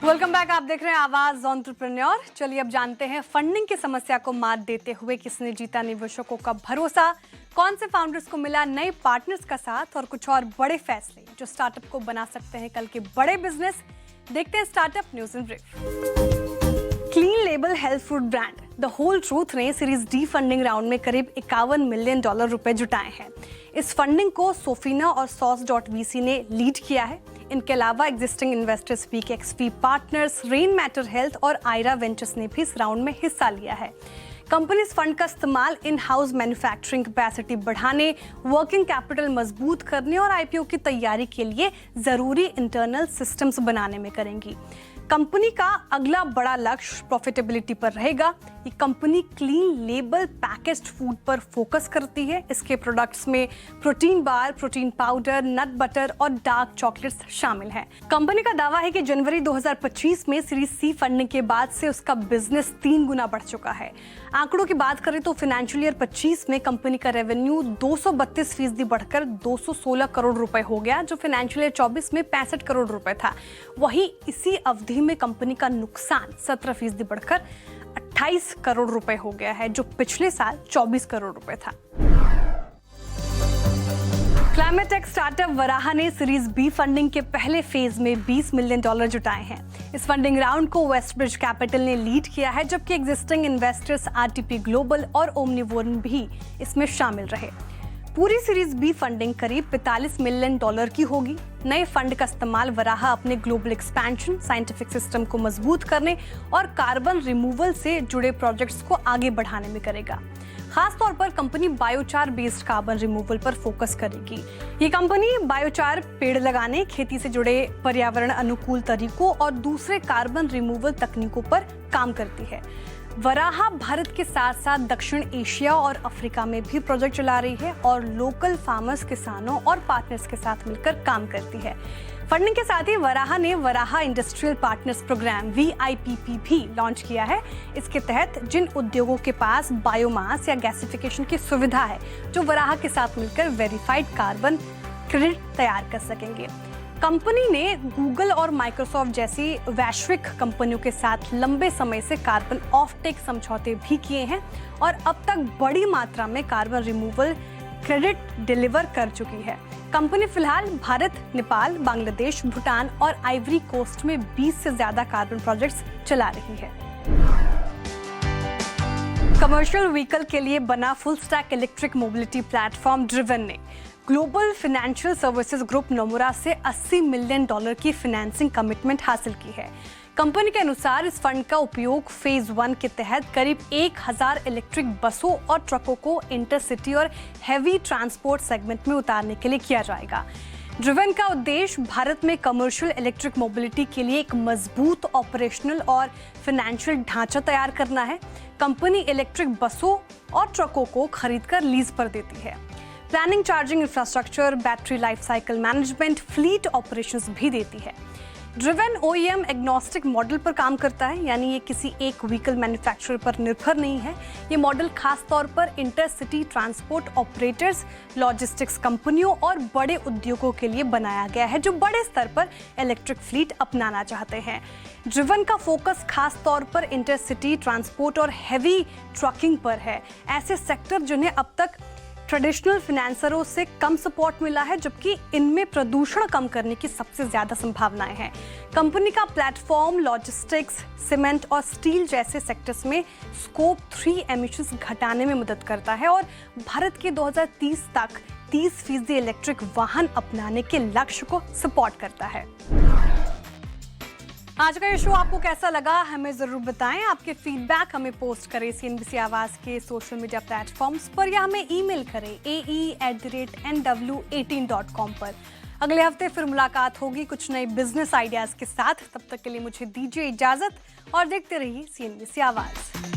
Welcome back. आप देख रहे हैं आवाज एंटरप्रेन्योर। चलिए अब जानते हैं फंडिंग की समस्या को मात देते हुए किसने जीता निवेशकों का भरोसा, कौन से फाउंडर्स को मिला नए पार्टनर्स का साथ और कुछ और बड़े फैसले जो स्टार्टअप को बना सकते हैं कल के बड़े बिजनेस। देखते हैं startup news in brief. Clean label health food brand The Whole Truth ने सीरीज डी फंडिंग राउंड में करीब $51 मिलियन रुपए जुटाए हैं। इस फंडिंग को सोफिना और सॉस.वीसी ने लीड किया है। इनके अलावा existing investors VKXP partners, Rainmatter health और आयरा वेंचर्स ने भी इस राउंड में हिस्सा लिया है। कंपनी इस फंड का इस्तेमाल इन हाउस मैन्युफैक्चरिंग कैपेसिटी बढ़ाने, वर्किंग कैपिटल मजबूत करने और आईपीओ की तैयारी के लिए जरूरी इंटरनल सिस्टम्स बनाने में करेंगी। कंपनी का अगला बड़ा लक्ष्य प्रॉफिटेबिलिटी पर रहेगा। ये company clean label packaged food पर फोकस करती है। इसके प्रोडक्ट्स में protein bar, protein powder, nut butter और डार्क चॉकलेट्स शामिल हैं। कंपनी का दावा है कि जनवरी 2025 में सीरीज सी फंडिंग के बाद से उसका बिजनेस 3 गुना बढ़ चुका है। आंकड़ों की बात करें तो फाइनेंशियल ईयर 25 में कंपनी का रेवेन्यू 232% बढ़कर 216 करोड़ रुपए हो गया, जो फाइनेंशियल ईयर 24 में 65 करोड़ रुपए था। वहीं इसी अवधि में कंपनी का नुकसान 17% बढ़कर 28 करोड़ रुपए हो गया है, जो पिछले साल 24 करोड़ रुपए था। क्लाइमेट टेक स्टार्टअप वराहा ने सीरीज बी फंडिंग के पहले फेज में $20 मिलियन जुटाए हैं। इस फंडिंग राउंड को वेस्टब्रिज कैपिटल ने लीड किया है, जबकि एग्जिस्टिंग इन्वेस्टर्स आरटीपी ग्लोबल और ओमनीवोर्न भी इसमें शामिल रहे। पूरी सीरीज बी फंडिंग करीब $45 मिलियन की होगी। नए फंड का इस्तेमाल वराहा अपने ग्लोबल एक्सपेंशन, साइंटिफिक सिस्टम को मजबूत करने और कार्बन रिमूवल से जुड़े प्रोजेक्ट्स को आगे बढ़ाने में करेगा। खास तौर पर company biochar based carbon removal पर फोकस करेगी। ये कंपनी बायोचार पेड़ लगाने, खेती से जुड़े पर्यावरण अनुकूल तरीकों और दूसरे कार्बन रिमूवल तकनीकों पर काम करती है। वराहा भारत के साथ साथ दक्षिण एशिया और अफ्रीका में भी प्रोजेक्ट चला रही है और लोकल फार्मर्स, किसानों और पार्टनर्स के साथ मिलकर काम करती है। फंडिंग के साथ ही वराहा ने Varaha industrial partners program VIPP भी लॉन्च किया है। इसके तहत जिन उद्योगों के पास बायोमास या गैसिफिकेशन की सुविधा है, जो वराहा के साथ मिलकर वेरीफाइड कार्बन क्रेडिट तैयार कर सकेंगे। कंपनी ने गूगल और माइक्रोसॉफ्ट जैसी वैश्विक कंपनियों के साथ लंबे समय से कार्बन ऑफटेक समझौते भी किए हैं और अब तक बड़ी मात्रा में कार्बन रिमूवल क्रेडिट डिलीवर कर चुकी है। कंपनी फिलहाल भारत, नेपाल, बांग्लादेश, भूटान और आइवरी कोस्ट में 20 से ज्यादा कार्बन प्रोजेक्ट्स चला रही है। कमर्शियल व्हीकल के लिए बना full stack electric mobility platform driven ने global financial services group Nomura से $80 मिलियन की फाइनेंसिंग कमिटमेंट हासिल की है। कंपनी के अनुसार इस फंड का उपयोग फेज 1 के तहत करीब 1000 इलेक्ट्रिक बसों और ट्रकों को इंटरसिटी और हैवी ट्रांसपोर्ट सेगमेंट में उतारने के लिए किया जाएगा। ड्रिवन का उद्देश्य भारत में कमर्शियल इलेक्ट्रिक मोबिलिटी के लिए एक मजबूत ऑपरेशनल और फाइनेंशियल ढांचा तैयार करना है। कंपनी इलेक्ट्रिक बसों और ट्रकों को खरीदकर लीज पर देती है। Planning, charging infrastructure, battery life cycle management, fleet operations भी देती है। ड्रिवन OEM एग्नोस्टिक मॉडल पर काम करता है, यानी ये किसी एक व्हीकल मैन्युफैक्चरर पर निर्भर नहीं है। ये मॉडल खास तौर पर इंटरसिटी ट्रांसपोर्ट ऑपरेटर्स, लॉजिस्टिक्स कंपनियों और बड़े उद्योगों के लिए बनाया गया है, जो बड़े स्तर पर इलेक्ट्रिक फ्लीट अपनाना चाहते हैं। ड्रिवन का फोकस खास तौर पर इंटरसिटी ट्रांसपोर्ट और हैवी ट्रकिंग पर है, ऐसे सेक्टर जिन्हें अब तक ट्रेडिशनल फाइनेंसरों से कम सपोर्ट मिला है, जबकि इनमें प्रदूषण कम करने की सबसे ज्यादा संभावनाएं हैं। कंपनी का प्लेटफॉर्म लॉजिस्टिक्स, सीमेंट और स्टील जैसे सेक्टर्स में स्कोप 3 एमिशंस घटाने में मदद करता है और भारत के 2030 तक 30% इलेक्ट्रिक वाहन अपनाने के लक्ष्य को सपोर्ट करता है। आज का ये शो आपको कैसा लगा हमें जरूर बताएं। आपके फीडबैक हमें पोस्ट करें CNBC आवाज के सोशल मीडिया प्लेटफॉर्म्स पर या हमें ईमेल करें ae@nw18.com पर। अगले हफ्ते फिर मुलाकात होगी कुछ नए बिजनेस आइडियाज के साथ। तब तक के लिए मुझे दीजिए इजाजत और देखते रहिए CNBC आवाज।